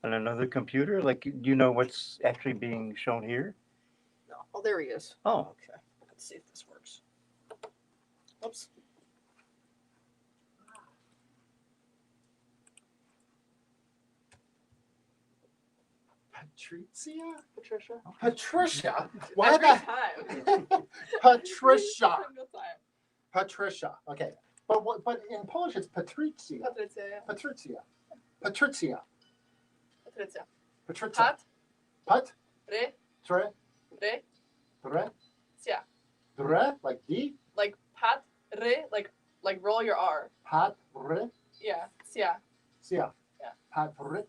on another computer? Like, do you know what's actually being shown here? No. Oh, there he is. Oh, Okay. Let's see if this works. Oops. Patricia? Patricia. Patricia? Why Every the time. Patricia? Every single time. Patricia. Okay. But in Polish it's Patricia. Patrycja. Patricia. Patricia. Patrycja. Patricia. Pat. Pat. Ry. Tre. Ry. Dre. Cia. Dre. Like D. Like pat. Ry. Like roll your R. Pat. Re. Yeah. Cia. Sia. Yeah. Pat. Re.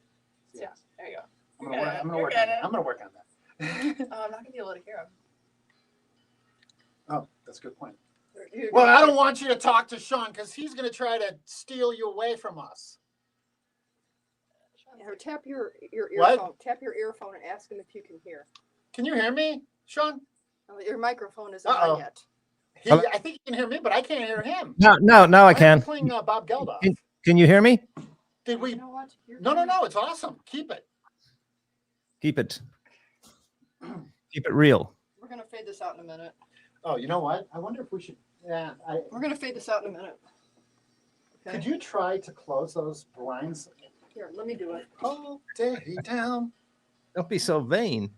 Cia. There you go. I'm gonna work. I'm gonna You work. get On that. it. I'm gonna work on that. Oh, I'm not gonna be able to hear him. Oh, that's a good point. You're Well, gonna- I don't want you to talk to Sean because he's going to try to steal you away from us. Or tap your What? earphone. Tap your earphone and ask him if you can hear. Can you hear me, Sean? Oh, your microphone isn't Uh-oh. on yet. I think he can hear me, but I can't hear him. No, I Why are can. you playing Bob Geldof? Can you hear me? Did we? You know what? You're No. gonna- It's awesome. Keep it. Keep it real. We're gonna fade this out in a minute. Oh, you know what? I wonder if we should. Yeah. We're gonna fade this out in a minute. Okay. Could you try to close those blinds? Here, let me do it. Hold daddy down. Don't be so vain.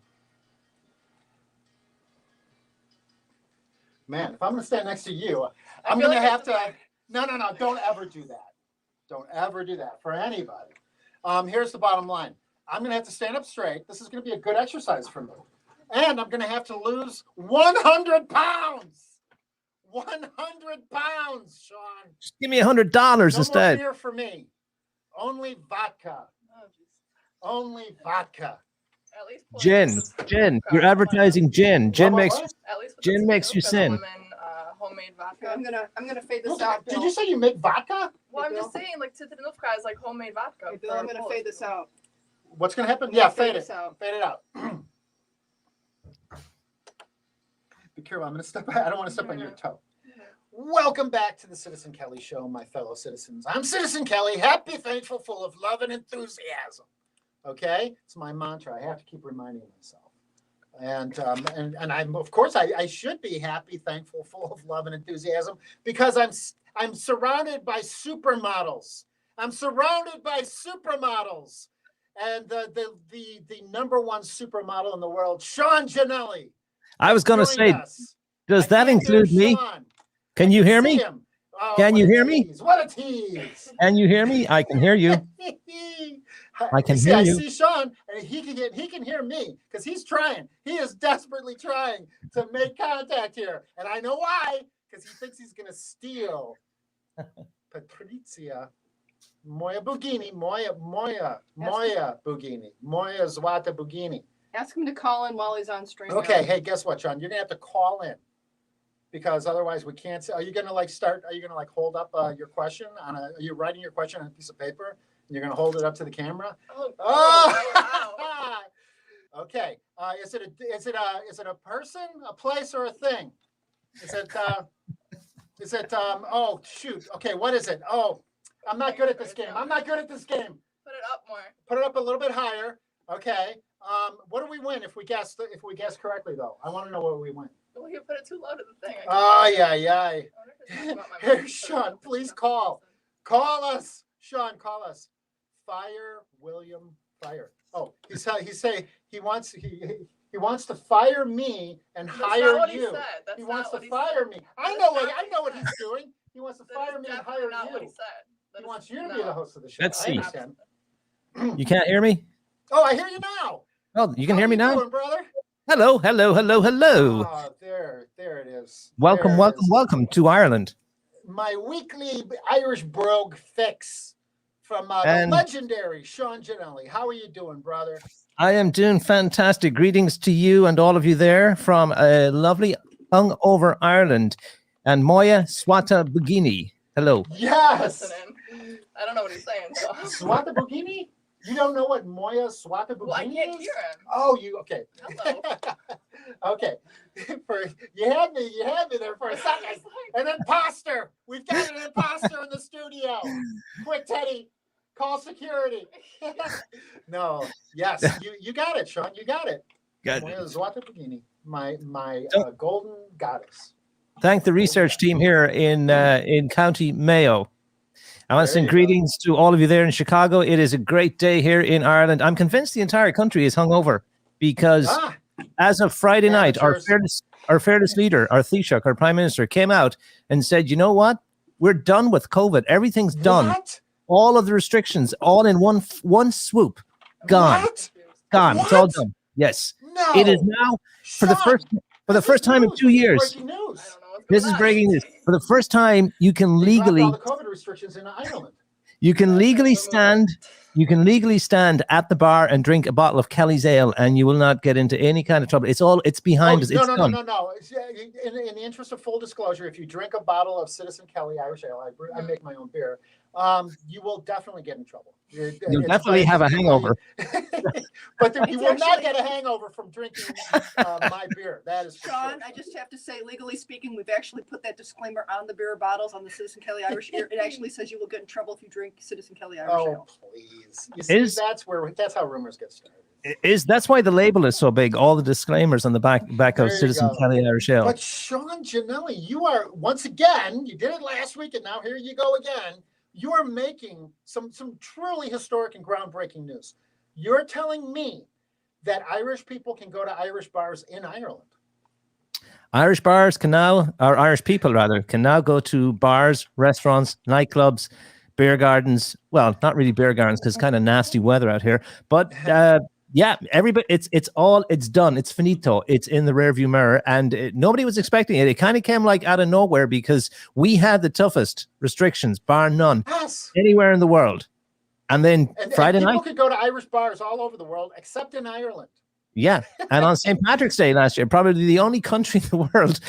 Man, if I'm going to stand next to you, I I'm feel going to like have that's to. No. Don't ever do that. Don't ever do that for anybody. Here's the bottom line. I'm going to have to stand up straight. This is going to be a good exercise for me. And I'm going to have to lose 100 pounds. 100 pounds, Sean. Just give me $100 No more instead. beer for me. Only vodka. Oh, jeez. Only vodka. At least pull Gin. this is- Gin. You're advertising gin. Gin What? makes At least put Gin this makes you Kanuka sin. Woman, homemade vodka. I'm gonna fade this Look, out. did Bill. you say you make vodka? Well, I'm Bill? just saying, like Cytrinówka is like homemade vodka. Hey, Bill, for I'm gonna Polish fade this people. out. What's going to happen? I'm Yeah, gonna fade it. this out. Fade it out. Be careful. I'm going to step. I don't want to step on your toe. Welcome back to the Citizen Kelly Show, my fellow citizens. I'm Citizen Kelly, happy, thankful, full of love and enthusiasm. Okay, it's my mantra. I have to keep reminding myself. And I'm of course I should be happy, thankful, full of love and enthusiasm because I'm surrounded by supermodels. I'm surrounded by supermodels, and the number one supermodel in the world, Sean Gianelli. I was going to joined say, us. does I that can't hear include me? Sean. Can you hear See me? him. Oh, Can what you a hear me? tease. What a tease. Can you hear me? I can hear you. I can see, hear I you. see Sean, and he can hear me because he's trying. He is desperately trying to make contact here, and I know why. Because he thinks he's gonna steal Patrycja, Moja Bugini, Moja Bugini, Moja Złota Bugini. Ask him to call in while he's on stream. Okay, hey, guess what, Sean? You're gonna have to call in because otherwise we can't. Are you gonna start? Are you gonna hold up your question on a? Are you writing your question on a piece of paper? And you're gonna hold it up to the camera. Oh, Oh. wow. Okay. Is it a person, a place, or a thing? Is it oh shoot. Okay, what is it? Oh, I'm not good at this game. I'm not good at this game. Put it up more. Put it up a little bit higher. Okay. What do we win if we guess correctly though? I want to know what we win. Well, you put it too low to the thing. Oh yeah. I wonder if it's talking about my Here, mom. Sean, please call. Call us, Sean. Call us. Fire William Fire. Oh, he wants to fire me and That's hire not what you. He said. That's He not wants to what he fire said. me. I That's know not what he he's said. doing. He wants to That fire is me and definitely hire not what he you. said. That He is wants you to no. be the host of the show. Let's I see. understand. You can't hear me? Oh, I hear you now. Oh, you can How hear me you now? doing, brother? Hello. Oh, there it is. Welcome, There it is. welcome to Ireland. My weekly Irish brogue fix from the And- legendary Sean Gianelli. How are you doing, brother? I am doing fantastic. Greetings to you and all of you there from a lovely hungover Ireland. And Moja Złota Bugini. Hello. Yes. Listening. I don't know what he's saying. So. Swata Bugini? You don't know what Moja Swata Bugini Well, I can't is? hear him. Oh, okay. Hello. Okay. You had me there for a second. An imposter. We've got an imposter in the studio. Quick, Teddy. Call security. No, yes, you got it, Sean. You got it. Got Moya it. Zwata Bugini, my So- golden goddess. Thank the research team here in County Mayo. I want to There send you go. greetings to all of you there in Chicago. It is a great day here in Ireland. I'm convinced the entire country is hungover because Ah, as of Friday night, Amateurs. our fearless leader, our Taoiseach, our Prime Minister, came out and said, you know what? We're done with COVID. Everything's done. what? All of the restrictions, all in one swoop. Gone. What? Gone. It's all What? done. Yes. No. It is now for the Sean, first time in news. 2 years. Breaking news. I don't know what's This going is on. breaking news. For the first time, you can They dropped legally all the COVID restrictions in Ireland. You can legally stand at the bar and drink a bottle of Kelly's ale, and you will not get into any kind of trouble. It's behind us. No, It's no, done. no. It's, in the interest of full disclosure, if you drink a bottle of Citizen Kelly Irish Ale, I make my own beer. You will definitely get in trouble. You'll definitely have a hangover. But you will not actually- get a hangover from drinking my beer. That is for Sean, sure. I just have to say, legally speaking, we've actually put that disclaimer on the beer bottles on the Citizen Kelly Irish Ale. It actually says you will get in trouble if you drink Citizen Kelly Irish Oh Ale. please! You see, Is- that's how rumors get started. That's why the label is so big. All the disclaimers on the back There of you Citizen go. Kelly Irish Ale. But Sean Gianelli, you are once again. You did it last week, and now here you go again. You are making some truly historic and groundbreaking news. You're telling me that Irish people can go to Irish bars in Ireland. Irish bars can now, or Irish people rather, can now go to bars, restaurants, nightclubs, beer gardens. Well, not really beer gardens because it's kind of nasty weather out here. But yeah, everybody, it's done. It's finito. It's in the rearview mirror, and nobody was expecting it. It kind of came like out of nowhere because we had the toughest restrictions, bar none, Yes. anywhere in the world. And then And Friday people night, could go to Irish bars all over the world, except in Ireland. yeah, and on St. Patrick's Day last year, probably the only country in the world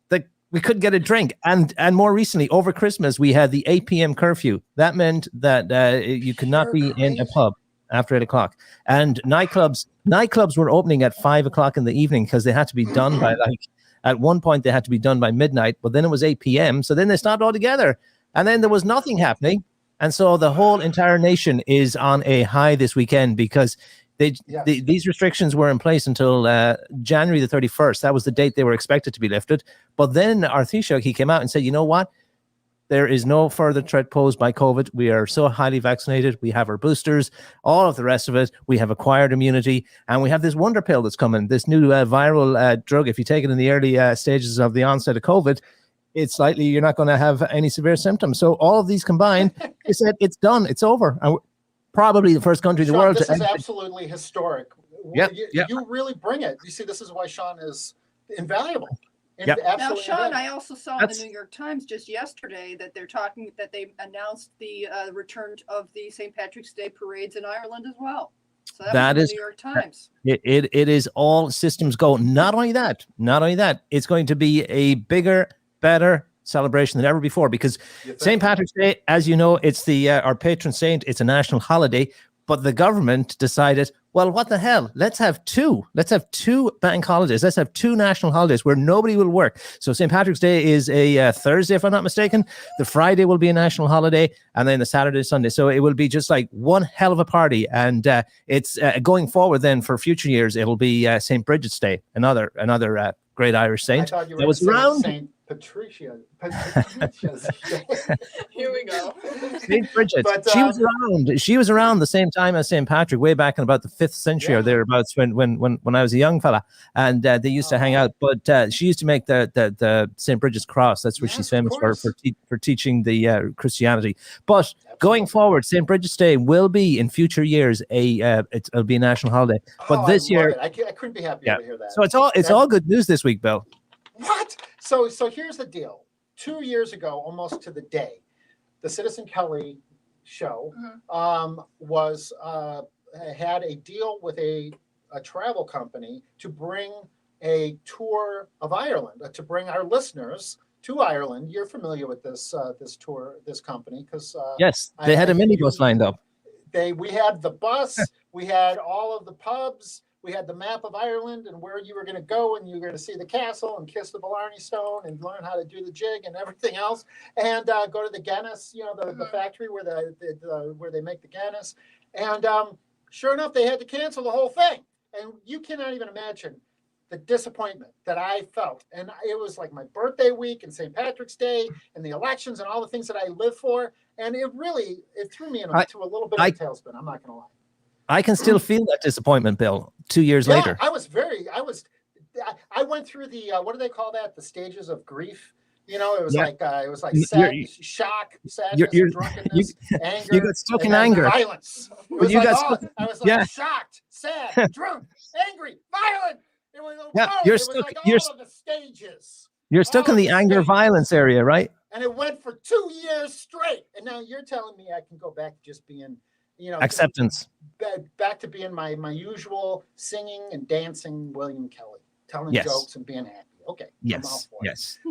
that we couldn't get a drink. And more recently, over Christmas, we had the 8 p.m. curfew. That meant that you could not be You're in a crazy. pub after 8 o'clock. And nightclubs were opening at 5 o'clock in the evening because they had to be done by at one point they had to be done by midnight, but then it was 8 p.m. So then they stopped altogether. And then there was nothing happening. And so the whole entire nation is on a high this weekend because these restrictions were in place until January the 31st. That was the date they were expected to be lifted. But then our Taoiseach, he came out and said, you know what? There is no further threat posed by COVID. We are so highly vaccinated. We have our boosters, all of the rest of it. We have acquired immunity, and we have this wonder pill that's coming, this new viral drug. If you take it in the early stages of the onset of COVID, it's likely you're not going to have any severe symptoms. So all of these combined, they said it's done, it's over. And we're probably the first country in the Sean, world this to is absolutely historic. Yep, You, yep. you really bring it. You see, this is why Sean is invaluable. Yep. Now, Absolutely Sean, invaluable. I also saw in That's- the New York Times just yesterday that they announced the return of the St. Patrick's Day parades in Ireland as well. So That was in is the New York Times. It is all systems go. Not only that, it's going to be a bigger, better celebration than ever before because You think? St. Patrick's Day, as you know, it's the our patron saint. It's a national holiday, but the government decided, well, what the hell? Let's have two bank holidays. Let's have two national holidays where nobody will work. So St. Patrick's Day is a Thursday, if I'm not mistaken. The Friday will be a national holiday, and then the Saturday, Sunday. So it will be just like one hell of a party. And it's going forward. Then for future years, it'll be St. Bridget's Day, another great Irish I saint. thought you were that was gonna say around. Saint Patricia. Patricia's Day. Here we go. Saint Bridget. But, She was around. She was around the same time as Saint Patrick, way back in about the 5th century or Yeah. thereabouts when I was a young fella, and they used to hang out. But she used to make the Saint Bridget's cross. That's what Yes, she's of famous course. for teaching the Christianity. But going forward, Saint Bridget's Day will be in future years it'll be a national holiday. But Oh, this I love year, it. I couldn't be happier Yeah. to hear that. so it's all good news this week, Bill. What? So here's the deal. 2 years ago, almost to the day, the Citizen Kelly show was had a deal with a travel company to bring a tour of Ireland, to bring our listeners to Ireland. You're familiar with this this company because Yes, they had a you- minibus lined up. we had the bus, we had all of the pubs, we had the map of Ireland and where you were going to go, and you were going to see the castle and kiss the Blarney Stone and learn how to do the jig and everything else, and go to the Guinness, the factory where where they make the Guinness. And sure enough, they had to cancel the whole thing. And you cannot even imagine the disappointment that I felt. And it was like my birthday week and St. Patrick's Day and the elections and all the things that I live for. And it threw me into a little bit of a tailspin. I'm not going to lie. I can still feel that disappointment, Bill, 2 years later. I went through the, what do they call that? The stages of grief. You know, it was like sadness, shock, sadness, drunkenness, anger. You got stuck in anger. Violence. It was I was like shocked, sad, drunk, angry, violent. It was, you're stuck. all of the stages. You're stuck in the anger violence area, right? And it went for 2 years straight. And now you're telling me I can go back to just being, acceptance. Back to being my usual singing and dancing William Kelly, telling jokes and being happy. Okay. Yes.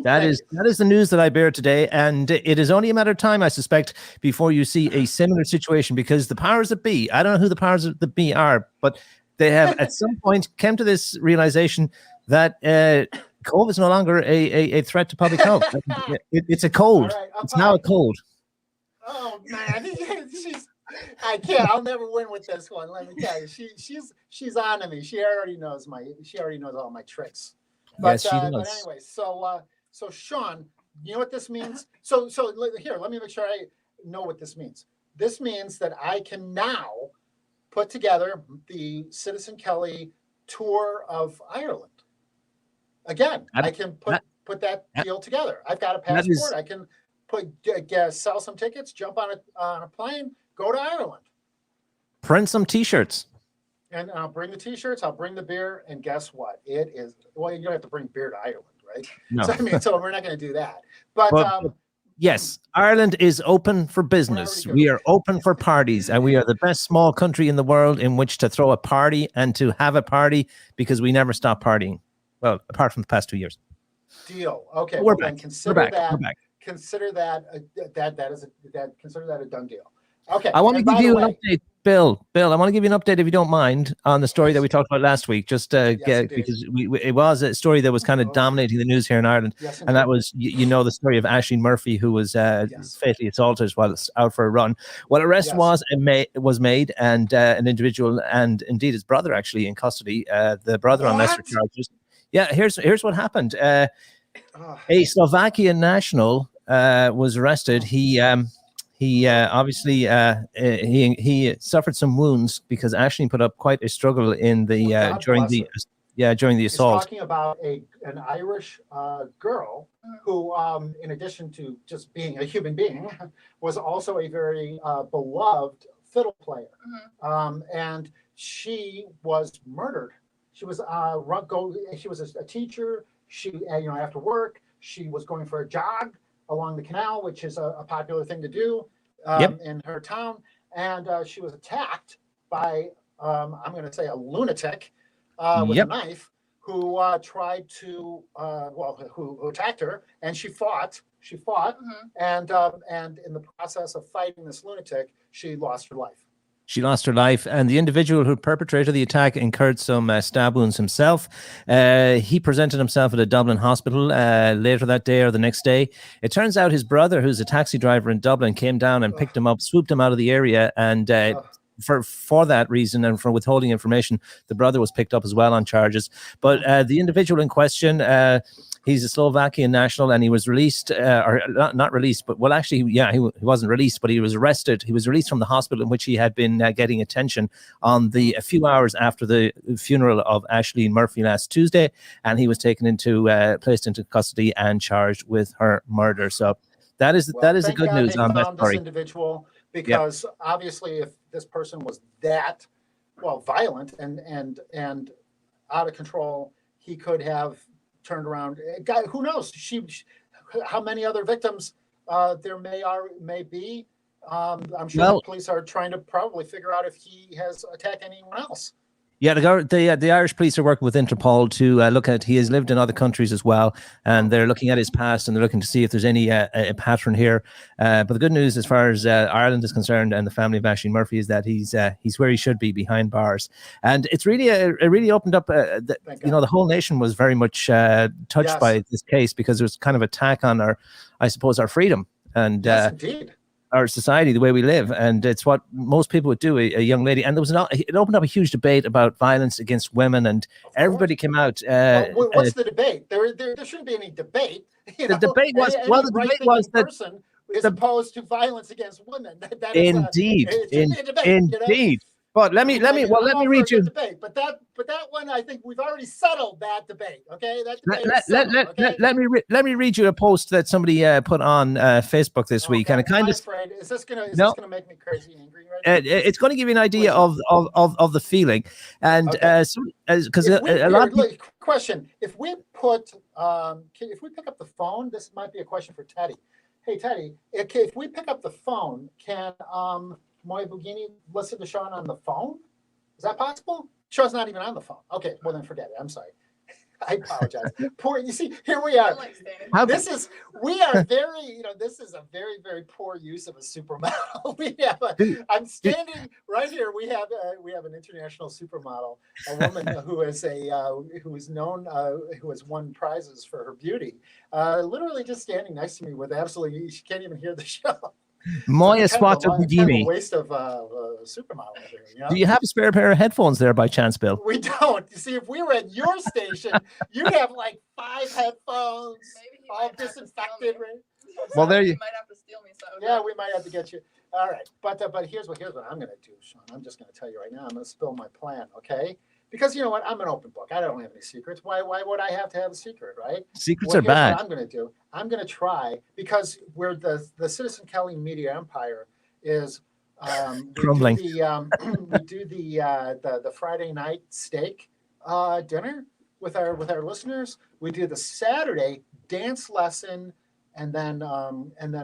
That is the news that I bear today, and it is only a matter of time, I suspect, before you see a similar situation, because the powers that be, I don't know who the powers that be are, but they have at some point come to this realization that COVID is no longer a threat to public health. It's a cold. Right, it's now a cold. Oh man, I can't. I'll never win with this one. Let me tell you, she's on to me. She already knows all my tricks. But, yes, she does. But anyway, so Sean, you know what this means? So here, let me make sure I know what this means. This means that I can now put together the Citizen Kelly tour of Ireland. Again, I can put that deal together. I've got a passport. I can sell some tickets, jump on a plane, go to Ireland. Print some T-shirts. And I'll bring the T-shirts, I'll bring the beer, and guess what? It is, well, you don't have to bring beer to Ireland, right? No. So we're not going to do that. But yes, Ireland is open for business. We are open for parties, and we are the best small country in the world in which to throw a party and to have a party, because we never stop partying. Well, apart from the past 2 years. Deal. Okay. We're back. Consider We're that. back. Consider that consider that a done deal. Okay. I want to give you an update, Bill. I want to give you an update, if you don't mind, on the story that we talked about last week. Just because it was a story that was kind of dominating the news here in Ireland, and that was the story of Aisling Murphy, who was fatally assaulted while out for a run. Well, arrest was made, and an individual, and indeed his brother, actually in custody. The brother on lesser charges. Yeah, here's what happened. A Slovakian national was arrested. He obviously he suffered some wounds because Aisling put up quite a struggle in the during the assault. He's talking about an Irish girl who, in addition to just being a human being, was also a very beloved fiddle player, and she was murdered. She was she was a teacher. She after work she was going for a jog along the canal, which is a popular thing to do in her town. And she was attacked by, I'm going to say, a lunatic with a knife who tried to, who attacked her. And she fought. And in the process of fighting this lunatic, she lost her life. She lost her life, and the individual who perpetrated the attack incurred some stab wounds himself. He presented himself at a Dublin hospital later that day or the next day. It turns out his brother, who's a taxi driver in Dublin, came down and picked him up, swooped him out of the area, and for that reason and for withholding information, the brother was picked up as well on charges. But the individual in question, he's a Slovakian national, and he was released, or not released, but he wasn't released, but he was arrested. He was released from the hospital in which he had been getting attention a few hours after the funeral of Aisling Murphy last Tuesday, and he was taken placed into custody and charged with her murder. So that is the good news on that story. This individual, because obviously, if this person was that violent and out of control, he could have turned around. God, who knows? How many other victims there may be? I'm sure the police are trying to probably figure out if he has attacked anyone else. Yeah, the Irish police are working with Interpol to look at. He has lived in other countries as well, and they're looking at his past, and they're looking to see if there's any a pattern here. But the good news, as far as Ireland is concerned, and the family of Aisling Murphy, is that he's where he should be, behind bars. And it's really it really opened up. The whole nation was very much touched by this case, because it was kind of attack on our freedom and indeed. our society, the way we live, and it's what most people would do. A young lady, and it opened up a huge debate about violence against women, and Of everybody course. came out. What's the debate? There shouldn't be any debate. You The know, debate was- any well, the debate right-thinking was that person is the- opposed to violence against women. That is Indeed, it shouldn't be a debate, you know? indeed. But let me I'm all read for a you. good debate, but that one, I think we've already settled that debate. Okay, that debate Let, is settled, okay? let me read you a post that somebody put on Facebook this week, and it kind I'm of afraid. Is this gonna No. make me crazy angry right now? it's going to give you an idea Please. of the feeling, and Okay. because If we- a lot of people, look, question: if we if we pick up the phone, this might be a question for Teddy. Hey Teddy, if we pick up the phone, can Moya Bugini listen to Sean on the phone? Is that possible? Sean's not even on the phone. Okay, well then forget it. I'm sorry. I apologize. Poor, you see, here we are. How- We are very, this is a very, very poor use of a supermodel. I'm standing right here. We have an international supermodel, a woman who is known, who has won prizes for her beauty. Literally just standing next to me with absolutely, she can't even hear the show. Moya Kind of a Swata kind of a Bugini. waste of supermodel here, you know? Do you have a spare pair of headphones there by chance, Bill? We don't. You see, if we were at your station, you'd have like 5 headphones, Maybe he all might have to disinfected. steal me. Right? Well, there you- He might have to steal me. So Yeah, we might have to get you. All right, but here's what I'm going to do, Sean. I'm just going to tell you right now. I'm going to spill my plan, okay? Because you know what? I'm an open book. I don't have any secrets. Why would I have to have a secret, right? Secrets Well, are here's bad. What I'm going to do. I'm going to try because we're the Citizen Kelly media empire is Crumbling. We do the Friday night steak dinner with our listeners. We do the Saturday dance lesson, and then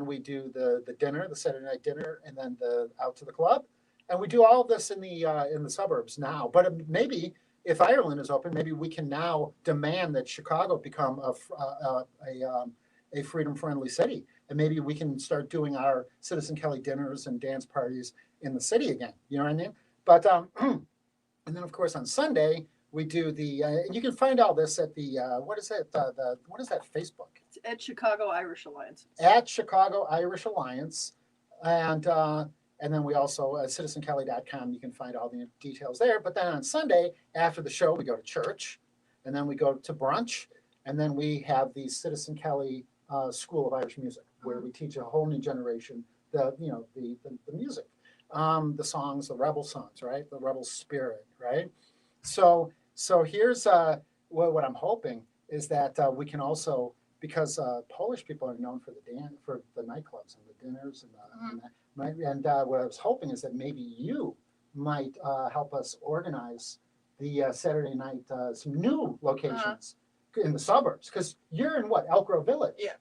we do the dinner, the Saturday night dinner, and then the out to the club. And we do all of this in the suburbs now. But maybe if Ireland is open, maybe we can now demand that Chicago become a freedom-friendly city, and maybe we can start doing our Citizen Kelly dinners and dance parties in the city again. You know what I mean? But and then of course on Sunday we do the. And you can find all this at the what is that Facebook It's at Chicago Irish Alliance. at Chicago Irish Alliance, and then we also citizenkelly.com. You can find all the details there. But then on Sunday after the show, we go to church, and then we go to brunch, and then we have the Citizen Kelly School of Irish Music, where we teach a whole new generation the music, the songs, the rebel songs, right? The rebel spirit, right? So here's what I'm hoping is that we can also, because Polish people are known for the nightclubs and the dinners and what I was hoping is that maybe you might help us organize the Saturday night some new locations in the suburbs, because you're in what, Elk Grove Village? Yeah.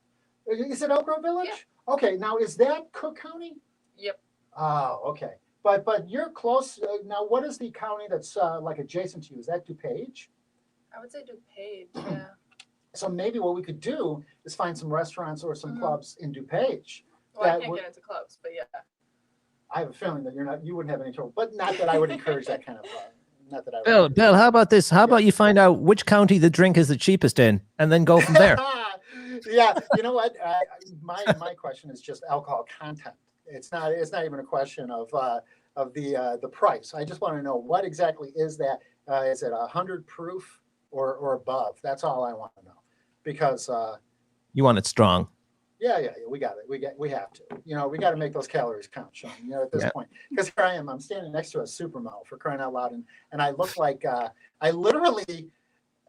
Is it Elk Grove Village? Yeah. Okay, now is that Cook County? Yep. Oh, okay. But you're close. Now, what is the county that's like adjacent to you? Is that DuPage? I would say DuPage. Yeah. So maybe what we could do is find some restaurants or some clubs in DuPage. Well, I That can't would- get into clubs, but yeah. I have a feeling that you wouldn't have any trouble, but not that I would encourage that kind of. Not that I would. Bill, how about this? How about you find out which county the drink is the cheapest in, and then go from there? Yeah, you know what? My question is just alcohol content. It's not even a question of the price. I just want to know what exactly is that. Is it 100 proof or above? That's all I want to know, because You want it strong. yeah, we got it. We have to. We got to make those calories count, Sean. At this point, because here I am. I'm standing next to a supermodel, for crying out loud, and I look like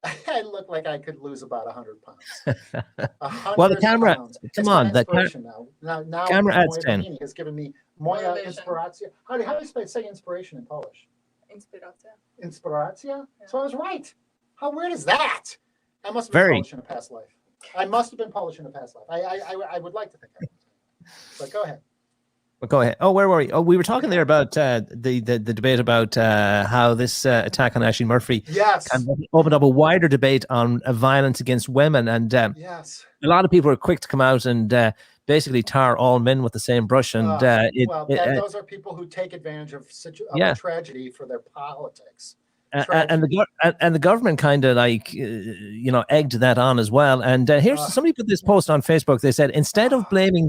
I look like I could lose about 100 pounds. 100 Well, the camera- pounds. come It's on, my the inspiration now. camera adds Moya 10. Bugini has given me Moya Motivation. Inspiracja. How do you say inspiration in Polish? Inspiracja. Inspiracja. Yeah. So I was right. How weird is that? I must have been Very. Polish in a past life. I must have been Polish in a past life. I would like to think I was. But go ahead. But go ahead. Oh, where were we? Oh, we were talking there about the debate about how this attack on Ashley Murphy Yes. kind of opened up a wider debate on violence against women, and Yes. a lot of people are quick to come out and basically tar all men with the same brush. And Those are people who take advantage of Yeah. tragedy for their politics. and the government kind of egged that on as well. And here's somebody put this post on Facebook. They said instead of blaming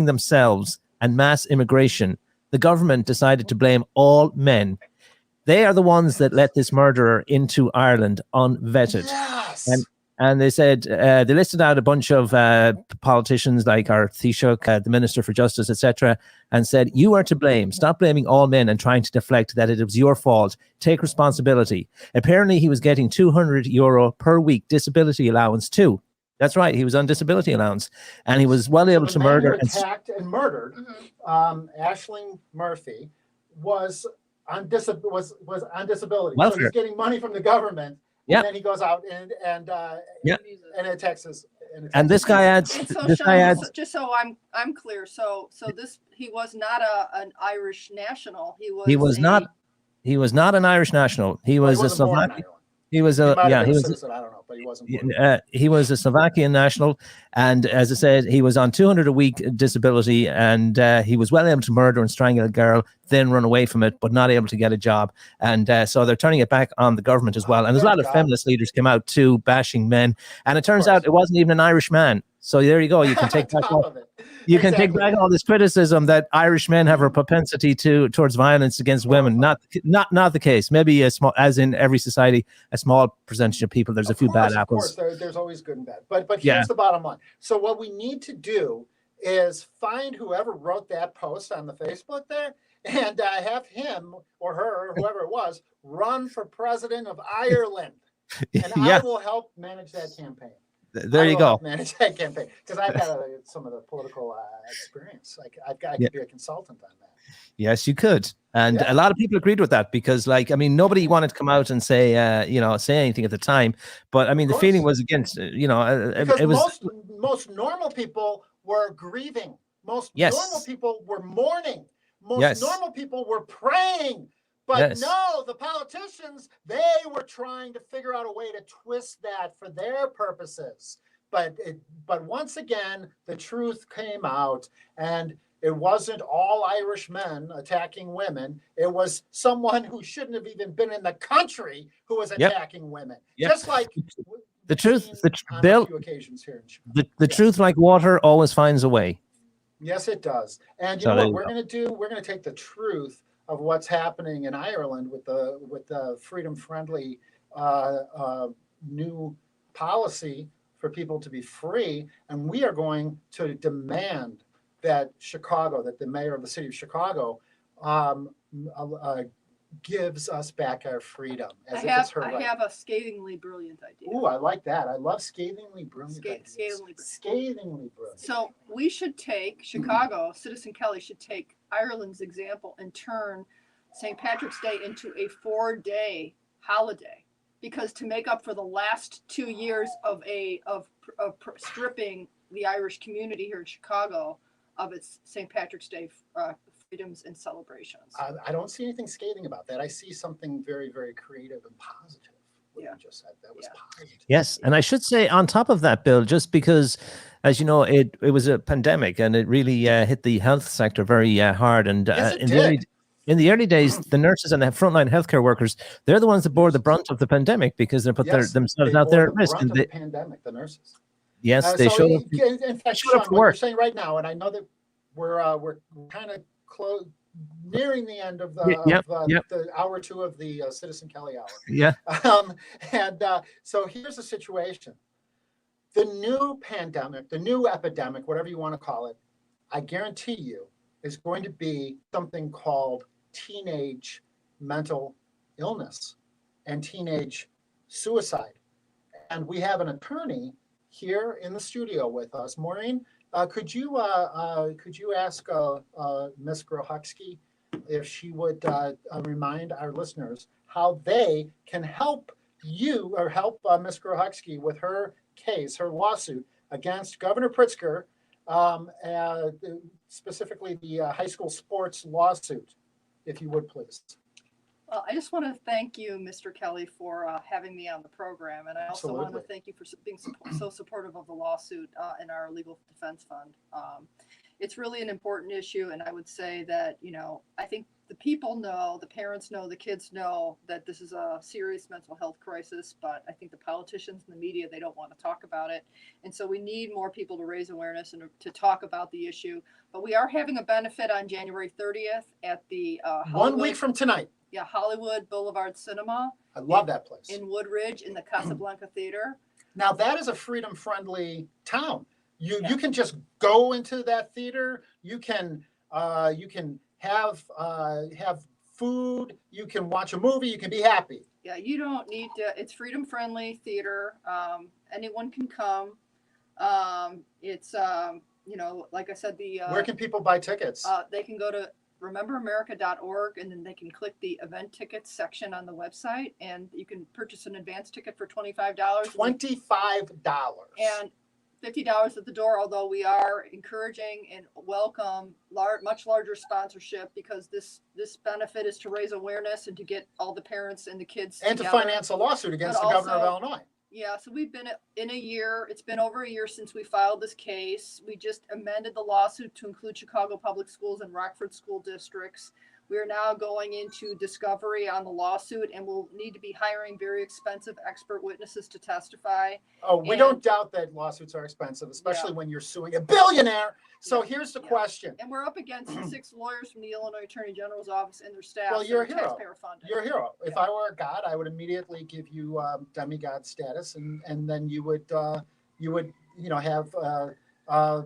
themselves, and mass immigration, the government decided to blame all men. They are the ones that let this murderer into Ireland unvetted. Yes. And they said, they listed out a bunch of politicians like our Taoiseach, the Minister for Justice, etc., and said, you are to blame. Stop blaming all men and trying to deflect that it was your fault. Take responsibility. Apparently, he was getting €200 per week disability allowance too. That's right. He was on disability allowance, and he was well able The to man murder. who attacked and murdered Aisling Murphy was on disability. So Welfare. he's getting money from the government. Yeah. And then he goes out and Yeah. and attacks his. And this guy adds. And so, This guy Sean, adds. just so I'm clear, so this, he was not an Irish national. He was not. He was not an Irish national. He was a wasn't born in Slovakian. Ireland. He was He a might have yeah. been He a was. citizen, I don't know, but he wasn't. Born. He was a Slovakian national, and as I said, he was on 200 a week disability, and he was well able to murder and strangle a girl, then run away from it, but not able to get a job. And so they're turning it back on the government as well. And there's a lot of feminist leaders came out too, bashing men. And it turns out it wasn't even an Irish man. So there you go. You can take back Top all, of it. you can take Exactly. back all this criticism that Irish men have a propensity towards violence against women. Not the case. Maybe a small, as in every society, a small percentage of people. There's a few bad Of apples. course, there's always good and bad. But here's Yeah. the bottom line. So what we need to do is find whoever wrote that post on the Facebook there and have him or her or whoever it was run for president of Ireland. And Yeah. I will help manage that campaign. There I you will go. help manage that campaign because I've got some of the political experience. Like I could be a consultant on that. Yes, you could. And Yeah. a lot of people agreed with that because, like, I mean, nobody wanted to come out and say, say anything at the time. But I mean, the course. feeling was against, Because it was. most normal people were grieving. Most Yes. normal people were mourning. Most Yes. normal people were praying. But Yes. no, the politicians, they were trying to figure out a way to twist that for their purposes. But once again, the truth came out, and it wasn't all Irish men attacking women. It was someone who shouldn't have even been in the country who was Yep. attacking women. Yep. Just like The truth- we've the seen on Bill- a few occasions here in Chicago. The truth, like water, always finds a way. Yes, it does. And you So know there what you we're go. going to do? We're going to take the truth of what's happening in Ireland with the freedom-friendly new policy for people to be free, and we are going to demand that the mayor of the city of Chicago, gives us back our freedom as if it's her I right. have a scathingly brilliant idea. Ooh, I like that. I love scathingly brilliant. ideas. Scathingly brilliant. Scathingly brilliant. So we should take Chicago, Citizen Kelly should take Ireland's example and turn St. Patrick's Day into a 4-day holiday. Because to make up for the last 2 years of stripping the Irish community here in Chicago of its St. Patrick's Day freedoms and celebrations. I don't see anything scathing about that. I see something very, very creative and positive. What Yeah. you just said, that was Yeah. positive. Yes, and I should say on top of that, Bill, just because, as you know, it was a pandemic and it really hit the health sector very hard. And Yes, it in the early days, the nurses and the frontline healthcare workers, they're the ones that bore the brunt of the pandemic because they put Yes, themselves they out there bore at the risk. brunt And of they, the pandemic, the nurses. yes, they So showed up. in fact, showed up Sean, for what you're work. saying right now, and I know that we're kind of close, nearing the end of the Yep. the hour 2 of the Citizen Kelly hour. Yeah, So here's the situation. The new pandemic, the new epidemic, whatever you want to call it, I guarantee you is going to be something called teenage mental illness and teenage suicide. And we have an attorney here in the studio with us. Maureen, could you ask Ms. Grochowski if she would remind our listeners how they can help you or help Ms. Grochowski with her case, her lawsuit against Governor Pritzker, specifically the high school sports lawsuit, if you would please. Well, I just want to thank you, Mr. Kelly, for having me on the program. And I also want to Absolutely. thank you for being so supportive of the lawsuit in our legal defense fund. it's really an important issue. And I would say that, you know, I think the people know, the parents know, the kids know that this is a serious mental health crisis, but I think the politicians and the media, they don't want to talk about it. And so we need more people to raise awareness and to talk about the issue. But we are having a benefit on January 30th at the 1 week from tonight. Hollywood Boulevard Cinema I love that place. in Woodridge in the Casablanca Theater. Now that is a freedom-friendly town. You Yeah. can just go into that theater. You can have food. You can watch a movie. You can be happy. Yeah, you don't need to, it's freedom friendly theater. Anyone can come. It's, you know, like I said, Where can people buy tickets? they can go to rememberamerica.org and then they can click the event tickets section on the website and you can purchase an advance ticket for $25. $25. And $50 at the door, although we are encouraging and welcome much larger sponsorship because this benefit is to raise awareness and to get all the parents and the kids And to together. finance a lawsuit against But the governor of also- Illinois. Yeah, so we've been in a year, it's been over a year since we filed this case. We just amended the lawsuit to include Chicago Public Schools and Rockford School Districts. We are now going into discovery on the lawsuit and we'll need to be hiring very expensive expert witnesses to testify. Oh, we And- don't doubt that lawsuits are expensive, especially when you're suing a billionaire. So here's the Yeah. question. And we're up against 6 lawyers from the Illinois Attorney General's office and their staff. Well, that you're are a hero. taxpayer funded. You're a hero. If Yeah. I were a god, I would immediately give you demigod status, and then you would have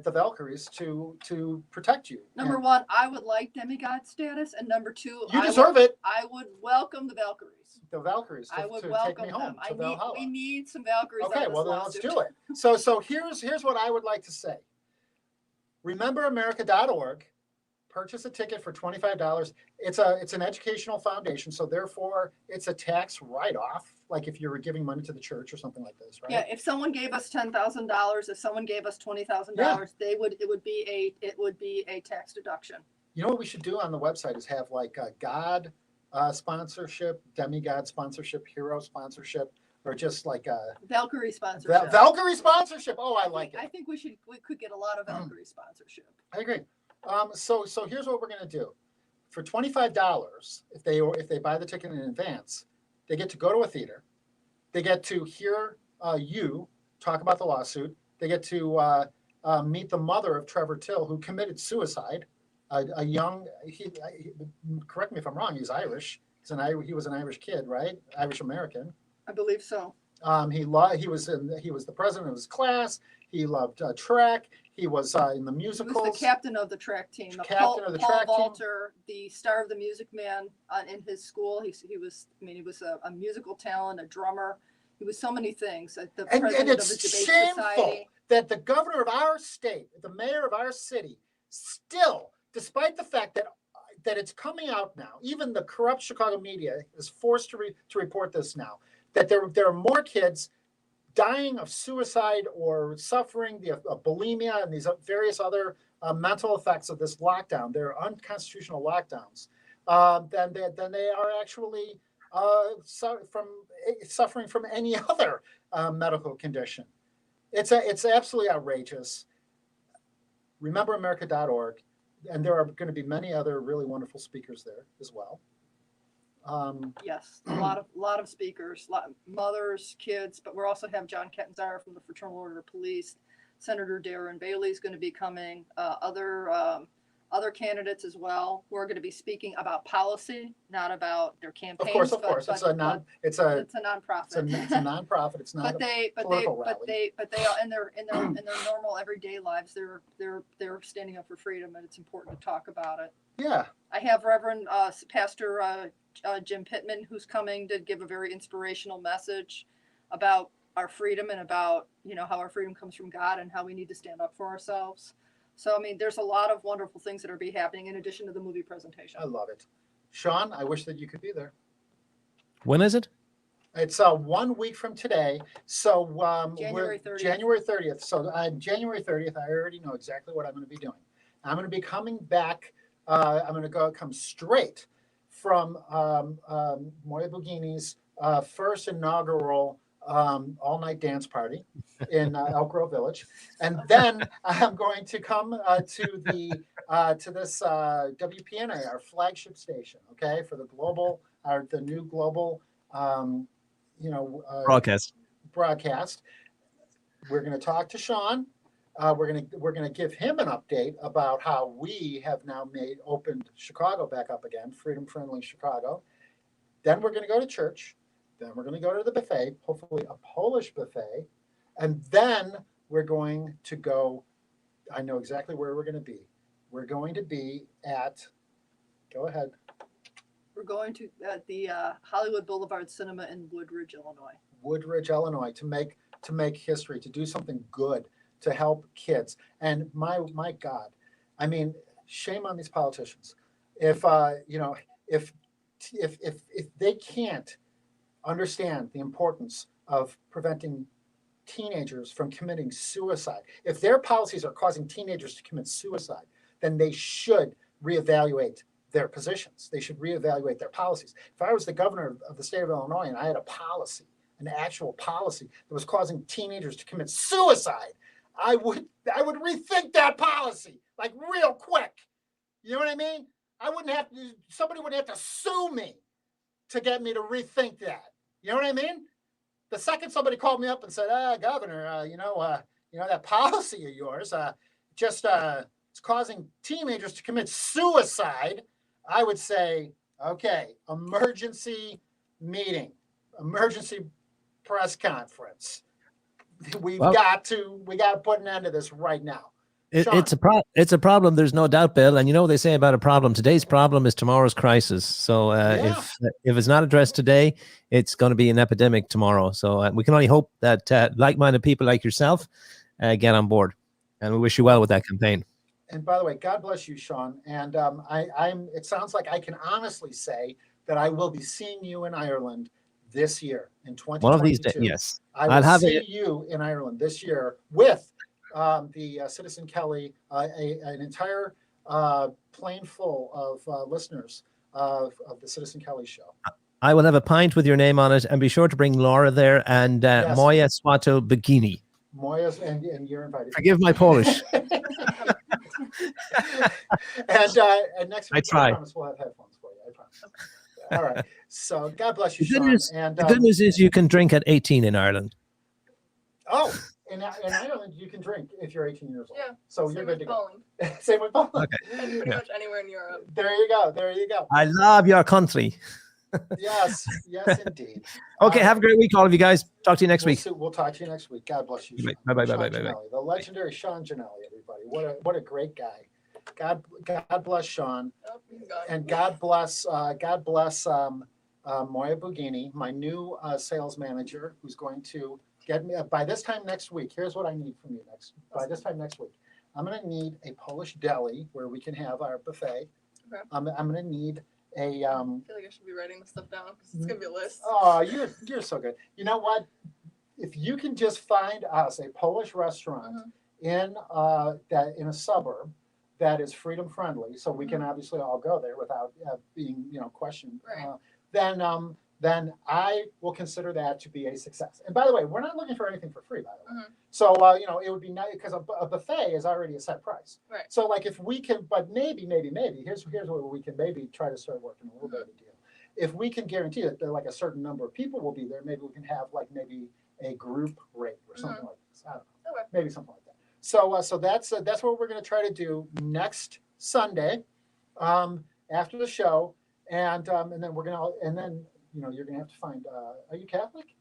the Valkyries to protect you. Number And one, I would like demigod status, and number two, you deserve it. I would welcome the Valkyries. The Valkyries I to would take welcome me home them. to Valhalla. We need some Valkyries. Okay, on this well then let's lawsuit. do it. So here's what I would like to say. RememberAmerica.org. Purchase a ticket for $25. It's an educational foundation, so therefore it's a tax write-off. Like if you were giving money to the church or something like this, right? Yeah, if someone gave us $10,000, if someone gave us $20,000, it would be a tax deduction. You know what we should do on the website is have like a God sponsorship, demigod sponsorship, hero sponsorship, or just like a Valkyrie sponsorship. Valkyrie sponsorship. Oh, I like I it. think we could get a lot of Valkyrie sponsorship. I agree. So here's what we're gonna do. For $25, if they buy the ticket in advance, they get to go to a theater. They get to hear you talk about the lawsuit. They get to meet the mother of Trevor Till, who committed suicide. Correct me if I'm wrong. He's Irish. He was an Irish kid, right? Irish American. I believe so. He was the president of his class. He loved track. He was in the He musicals. was the captain of the track team. Captain of the Paul track team. Vaulter, the star of the Music Man in his school. He was a musical talent, a drummer. He was so many things. The And president of it's the debate shameful society. that the governor of our state, the mayor of our city, still, despite the fact that it's coming out now, even the corrupt Chicago media is forced to report this now, that there are more kids dying of suicide or suffering of bulimia and these various other mental effects of this lockdown. They're unconstitutional lockdowns. Than they are actually suffering from any other medical condition. It's absolutely outrageous. RememberAmerica.org, and there are going to be many other really wonderful speakers there as well. Yes, a lot of speakers, mothers, kids, but we're also have John Catanzaro from the Fraternal Order of Police. Senator Darren Bailey is going to be coming. Other candidates as well who are going to be speaking about policy, not about their campaigns. Of course, it's a nonprofit. It's a nonprofit. It's not but they all in their normal everyday lives, they're standing up for freedom, and it's important to talk about it. Yeah. I have Reverend Pastor Jim Pittman, who's coming to give a very inspirational message about our freedom and about, how our freedom comes from God and how we need to stand up for ourselves. So, there's a lot of wonderful things that are be happening in addition to the movie presentation. I love it. Sean, I wish that you could be there. When is it? It's 1 week from today. So January 30th. January 30th. So on January 30th, I already know exactly what I'm going to be doing. I'm going to be coming back. I'm going to come straight from Moya Bugini's first inaugural all night dance party in Elk Grove Village, and then I'm going to come to this WPNA, our flagship station. Okay, for the new global Broadcast. broadcast. We're going to talk to Sean. We're going to give him an update about how we have now opened Chicago back up again, Freedom Friendly Chicago. Then we're going to go to church. Then we're going to go to the buffet, hopefully a Polish buffet, and then we're going to go. I know exactly where we're going to be. We're going to be at. Go ahead. We're going to at the Hollywood Boulevard Cinema in Woodridge, Illinois. Woodridge, Illinois, to make history, to do something good, to help kids. And my God, I mean, shame on these politicians. If they can't understand the importance of preventing teenagers from committing suicide, if their policies are causing teenagers to commit suicide, then they should reevaluate their positions. They should reevaluate their policies. If I was the governor of the state of Illinois and I had a policy, an actual policy that was causing teenagers to commit suicide, I would rethink that policy like real quick. You know what I mean? Somebody wouldn't have to sue me to get me to rethink that. You know what I mean? The second somebody called me up and said, Governor, that policy of yours it's causing teenagers to commit suicide, I would say, okay, emergency meeting, emergency press conference. We got to put an end to this right now. It's a problem. There's no doubt, Bill. And you know what they say about a problem? Today's problem is tomorrow's crisis. So if it's not addressed today, it's going to be an epidemic tomorrow. So we can only hope that like-minded people like yourself get on board. And we wish you well with that campaign. And by the way, God bless you, Sean. And it sounds like I can honestly say that I will be seeing you in Ireland this year in 2022. One of these days, yes. I'll have you in Ireland this year with the Citizen Kelly, an entire plane full of listeners of the Citizen Kelly show. I will have a pint with your name on it, and be sure to bring Laura there and Yes. Moya Swato Bikini. Moya's and you're invited. Forgive my Polish. and next week, I try. promise we'll have headphones for you. I promise. All right. So God bless you, The good Sean. news- And The good news is you can drink at 18 in Ireland. in Ireland, you can drink if you're 18 years old. Yeah, So Same you're with good to go. Poland. Same with Poland. Okay. And pretty much anywhere in Europe. There you go. There you go. I love your country. Yes, indeed. Okay, have a great week, all of you guys. Talk to you next week. We'll talk to you next week. God bless you. Sean. Bye-bye, Sean bye-bye, bye-bye. Gianelli, the legendary Sean Gianelli, everybody. What a great guy. God bless Sean, Oh, he's gone. and God bless Moya Bugini, my new sales manager, who's going to get me by this time next week. Here's what I need from you by this time next week. I'm going to need a Polish deli where we can have our buffet. Okay. I'm going to need a I feel like I should be writing this stuff down because it's gonna be a list. Oh, you're so good. You know what? If you can just find us a Polish restaurant in a suburb that is freedom friendly, so we can obviously all go there without being questioned. Right. Then I will consider that to be a success. And by the way, we're not looking for anything for free, by the way. Mhm. So it would be nice because a buffet is already a set price. Right. So like if we can, but maybe here's where we can maybe try to start working a little bit of a deal. If we can guarantee that like a certain number of people will be there, maybe we can have like maybe a group rate or something like this. I don't know. Okay. Maybe something like that. So that's what we're going to try to do next Sunday, after the show, and then we're gonna you're gonna have to find. Are you Catholic?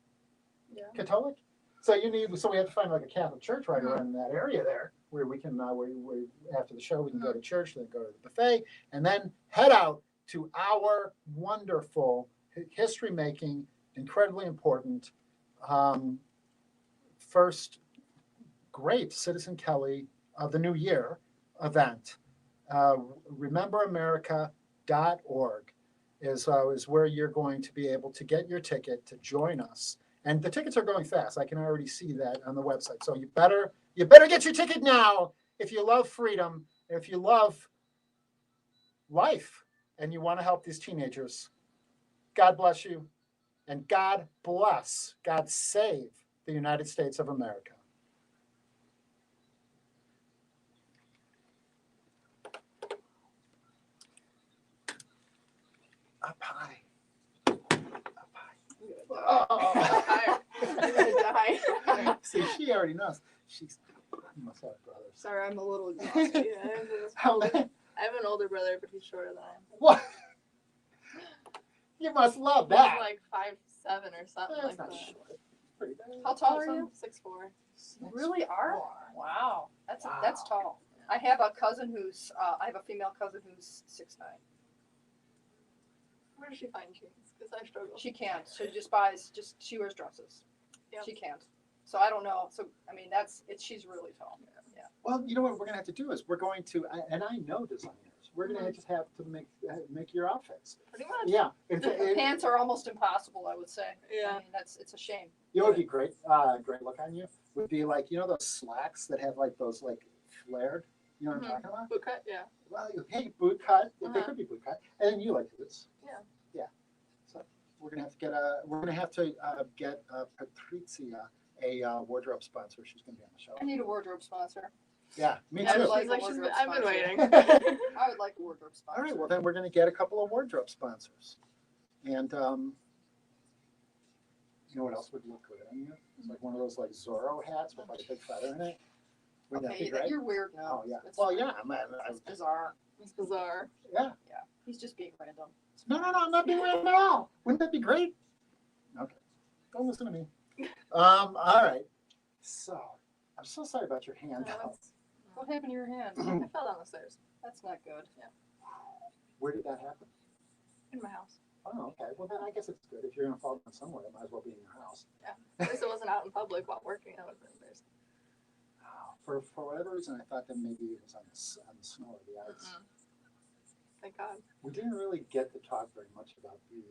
Yeah. Catholic? So we have to find like a Catholic church right around in that area there where we can we after the show we can go to church, then go to the buffet, and then head out to our wonderful history making, incredibly important first great Citizen Kelly of the New Year event. RememberAmerica.org is where you're going to be able to get your ticket to join us. And the tickets are going fast. I can already see that on the website. So you better get your ticket now if you love freedom, if you love life, and you want to help these teenagers. God bless you. And God bless, God save the United States of America. Up high. Up high. Oh. I'm gonna die. See, she already knows. She's you must have brothers. Sorry, I'm a little exhausted. Yeah, How I have an older brother, but he's shorter than I am. what? You must love He's that. like 5'7" or something That's like not that. short. Pretty good. How tall are you? 6'4". You really are? Wow, that's Wow. tall. I have a cousin who's I have a female cousin who's 6'9". Where does she find jeans? Because I struggle. She can't. She she wears dresses. Yep. She can't. So I don't know. So I mean she's really tall. Yeah. Well, you know what we're gonna have to do is we're going to, and I know designers. We're gonna just have to make your outfits. Pretty much. Yeah, The pants are almost impossible, I would say. Yeah. I mean it's a shame. you know what would be great, great look on you would be like those slacks that have like those like flared. You know what I'm talking about? Boot cut, yeah. Well, hey, boot cut. They Uh-huh. could be boot cut, and then you like boots. Yeah. Yeah. So we're gonna have to get Patrizia a wardrobe sponsor. She's gonna be on the show. I need a wardrobe sponsor. Yeah, me Yeah, too. like She's like, a wardrobe I've been sponsor. waiting. I would like a wardrobe sponsor. All right, well then we're gonna get a couple of wardrobe sponsors, and you know what else would look good on you? It's like one of those like Zorro hats with like a big feather in it. Wouldn't that Okay, be great? you're weird now. Oh yeah. It's Well, fine. yeah. It's bizarre. It's bizarre. Yeah. He's just being random. No, I'm not being random at all. Wouldn't that be great? Okay. Don't listen to me. All right. So I'm so sorry about your hand. Yeah, though. that's- What happened to your hand? I fell down the stairs That's not good. Where did that happen? in my house. Oh, okay. Well, then I guess it's good. If you're gonna fall down somewhere, it might as well be in your house. At least it wasn't out in public while working. That would have been embarrassing. For whatever reason, I thought that maybe it was on the snow or the ice. Mm-mm. Thank God. We didn't really get to talk very much about the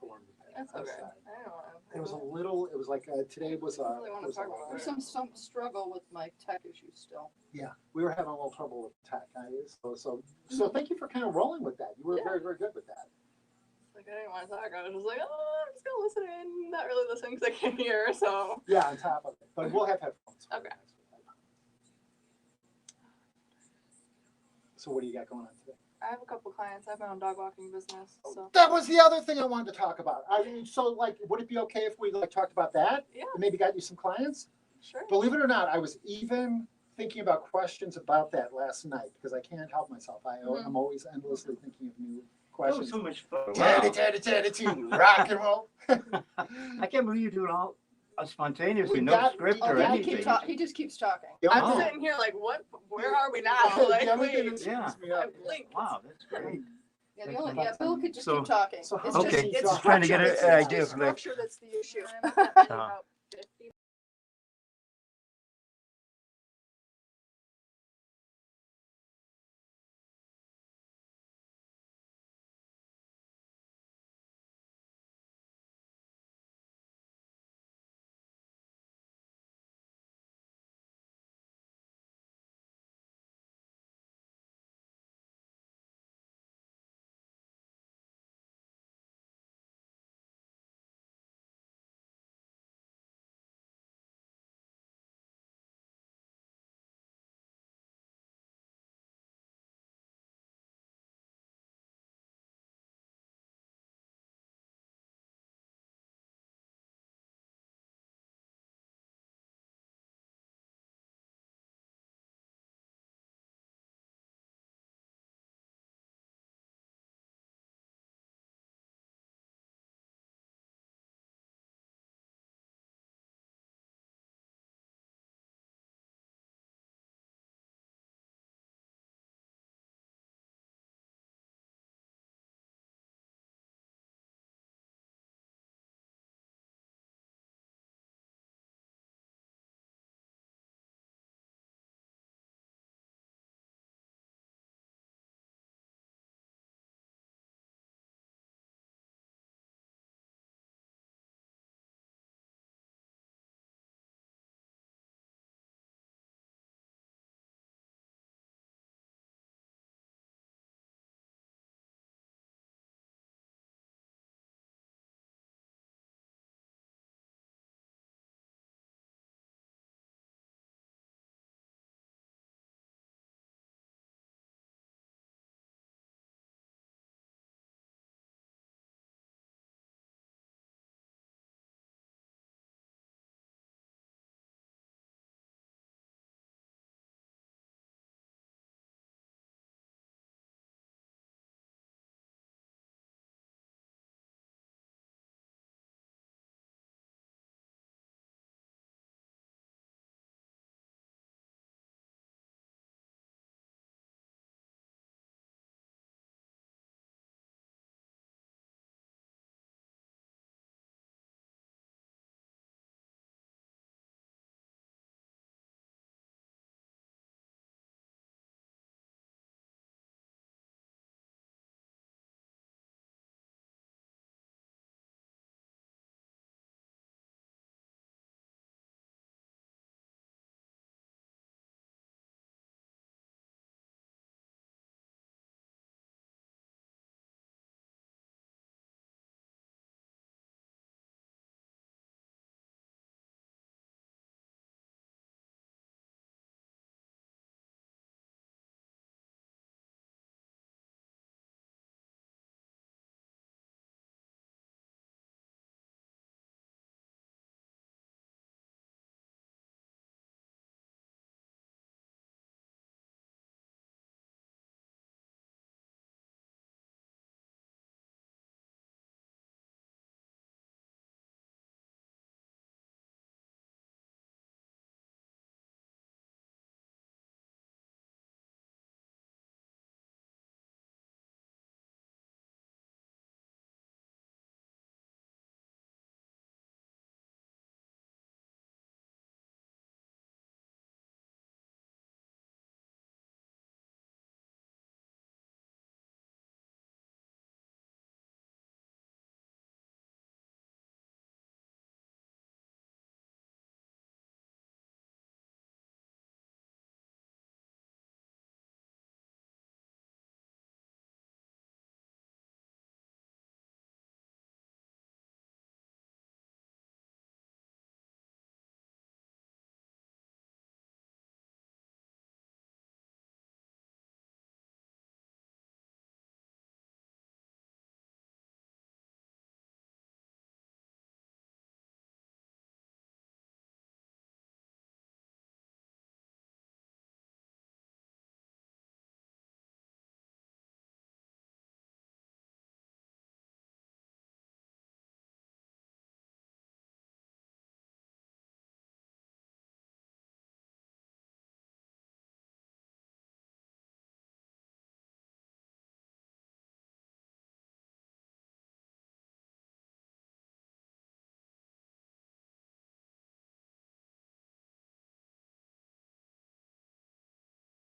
form That's okay. I don't want to. It was a little. It was like today was a. I really wanna was a talk about lot. There's some struggle with my tech issues still. Yeah, we were having a little trouble with tech. So thank you for kind of rolling with that. You were Yeah. very, very good with that. Like, I didn't want to talk. I was just like, oh, I'm just going to listen in. Not really listening because I can't hear. So, Yeah, on top of it. But we'll have headphones. Okay. So what do you got going on today? I have a couple clients. I have my own dog walking business. So, That was the other thing I wanted to talk about. Would it be okay if we talked about that? Yeah. And maybe got you some clients? sure. Believe it or not, I was even thinking about questions about that last night because I can't help myself. I'm always endlessly thinking of new That was questions. so much fun. Tatty, rock and roll. I can't believe you do it all spontaneously, We no got- script Oh, or yeah, anything. he just keeps talking. I'm Oh. sitting here like, what? Where are we now? Like, The only thing wait. that Yeah. screws me up- I blinked. Wow, that's great. Yeah, Bill could just So- keep talking. so how It's does just, he it's talk? Trying to get structure an that's- idea it's of like structure that's the issue. I'm about 50